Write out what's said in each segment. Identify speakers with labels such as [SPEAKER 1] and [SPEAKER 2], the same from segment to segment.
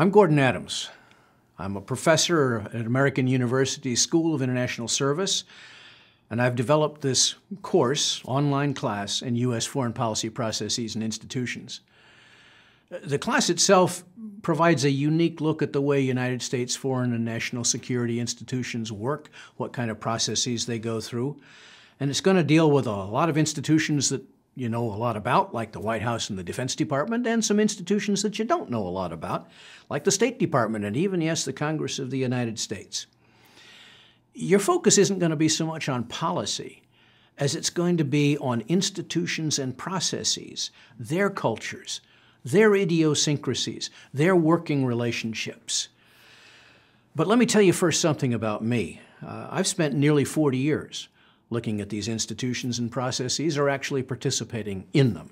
[SPEAKER 1] I'm Gordon Adams. I'm a professor at American University School of International Service, and I've developed this course, online class, in U.S. foreign policy processes and institutions. The class itself provides a unique look at the way United States foreign and national security institutions work, what kind of processes they go through. And it's going to deal with a lot of institutions that you know a lot about, like the White House and the Defense Department, and some institutions that you don't know a lot about, like the State Department and even, yes, the Congress of the United States. Your focus isn't going to be so much on policy as it's going to be on institutions and processes, their cultures, their idiosyncrasies, their working relationships. But let me tell you first something about me. I've spent nearly 40 years looking at these institutions and processes, or actually participating in them.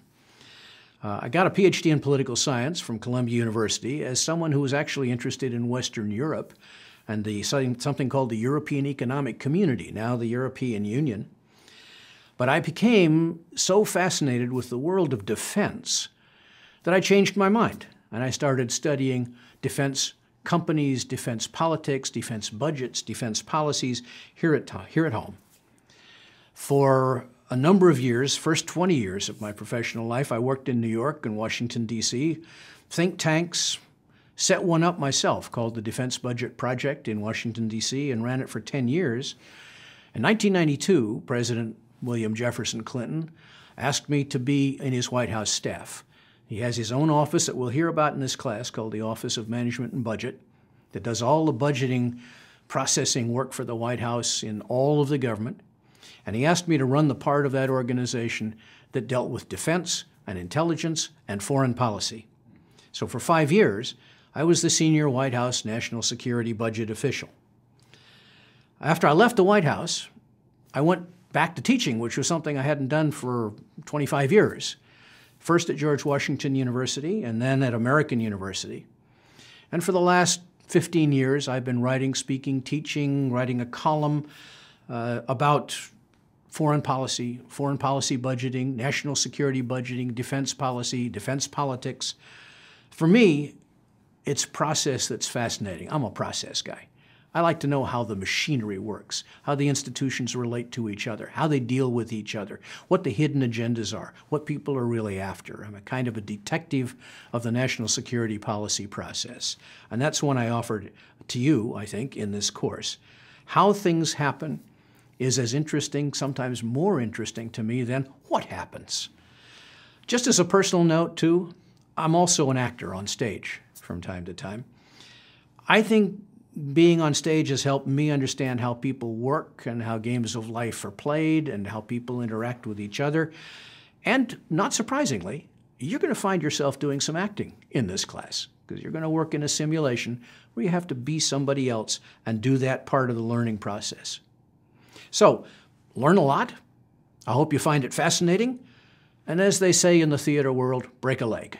[SPEAKER 1] I got a PhD in political science from Columbia University as someone who was actually interested in Western Europe and something called the European Economic Community, now the European Union. But I became so fascinated with the world of defense that I changed my mind, and I started studying defense companies, defense politics, defense budgets, defense policies here at home. For a number of years, first 20 years of my professional life, I worked in New York and Washington, D.C., think tanks, set one up myself called the Defense Budget Project in Washington, D.C., and ran it for 10 years. In 1992, President William Jefferson Clinton asked me to be in his White House staff. He has his own office that we'll hear about in this class called the Office of Management and Budget that does all the budgeting, processing work for the White House in all of the government. And he asked me to run the part of that organization that dealt with defense and intelligence and foreign policy. So for 5 years, I was the senior White House national security budget official. After I left the White House, I went back to teaching, which was something I hadn't done for 25 years. First at George Washington University and then at American University. And for the last 15 years, I've been writing, speaking, teaching, writing a column about foreign policy budgeting, national security budgeting, defense policy, defense politics. For me, it's process that's fascinating. I'm a process guy. I like to know how the machinery works, how the institutions relate to each other, how they deal with each other, what the hidden agendas are, what people are really after. I'm a kind of a detective of the national security policy process. And that's one I offered to you, I think, in this course. How things happen is as interesting, sometimes more interesting to me than what happens. Just as a personal note, too, I'm also an actor on stage from time to time. I think being on stage has helped me understand how people work and how games of life are played and how people interact with each other. And not surprisingly, you're going to find yourself doing some acting in this class because you're going to work in a simulation where you have to be somebody else and do that part of the learning process. So, learn a lot. I hope you find it fascinating. And as they say in the theater world, break a leg.